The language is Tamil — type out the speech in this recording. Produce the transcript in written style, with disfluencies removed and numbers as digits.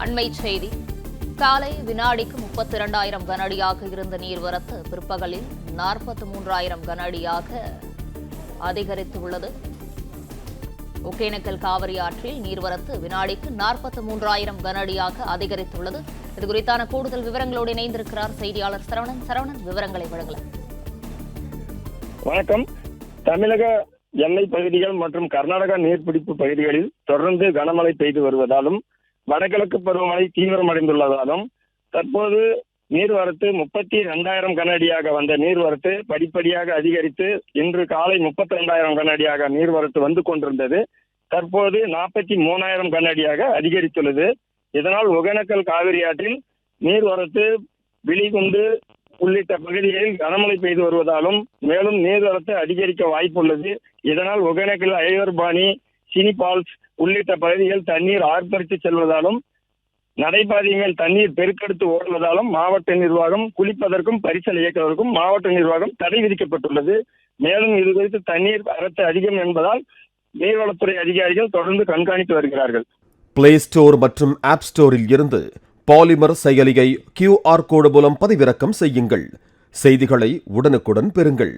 அண்மை செய்தி. காலை வினாடிக்கு 32,000 கனஅடியாக இருந்த நீர்வரத்து பிற்பகலில் 43,000 கனஅடியாக அதிகரித்துள்ளது. ஒகேனக்கல் காவிரி ஆற்றில் நீர்வரத்து வினாடிக்கு 43,000 கனஅடியாக அதிகரித்துள்ளது. இதுகுறித்தான கூடுதல் விவரங்களோடு இணைந்திருக்கிறார் செய்தியாளர் சரவணன். சரவணன், விவரங்களை வழங்கலாம். வணக்கம். தமிழக எல்லை பகுதிகள் மற்றும் கர்நாடகா நீர்பிடிப்பு பகுதிகளில் தொடர்ந்து கனமழை பெய்து வருவதாலும் வடகிழக்கு பருவமழை தீவிரமடைந்துள்ளதாலும் தற்போது நீர்வரத்து 32,000 கனஅடியாக வந்த நீர்வரத்து படிப்படியாக அதிகரித்து இன்று காலை 32,000 கனஅடியாக நீர்வரத்து வந்து கொண்டிருந்தது. தற்போது 43,000 கனஅடியாக அதிகரித்துள்ளது. இதனால் ஒகேனக்கல் காவிரி ஆற்றில் நீர்வரத்து விழிகுண்டு உள்ளிட்ட பகுதிகளில் கனமழை பெய்து வருவதாலும் மேலும் நீர்வரத்து அதிகரிக்க வாய்ப்புள்ளது. இதனால் ஒகேனக்கல் ஐயர்பாணி, சினி பால்ஸ் உள்ளிட்ட பகுதிகள் தண்ணீர் ஆர்ப்பரித்து செல்வதாலும் நடைபாதைகள் தண்ணீர் பெருக்கெடுத்து ஓடுவதாலும் மாவட்ட நிர்வாகம் குளிப்பதற்கும் பரிசல் இயக்குவதற்கும் மாவட்ட நிர்வாகம் தடை விதிக்கப்பட்டுள்ளது. மேலும் இது குறித்து தண்ணீர் வரத்து அதிகம் என்பதால் நீர்வளத்துறை அதிகாரிகள் தொடர்ந்து கண்காணித்து வருகிறார்கள். பிளே ஸ்டோர் மற்றும் ஆப் ஸ்டோரில் இருந்து பாலிமர் செயலியை QR கோடு மூலம் பதிவிறக்கம் செய்யுங்கள். செய்திகளை உடனுக்குடன் பெறுங்கள்.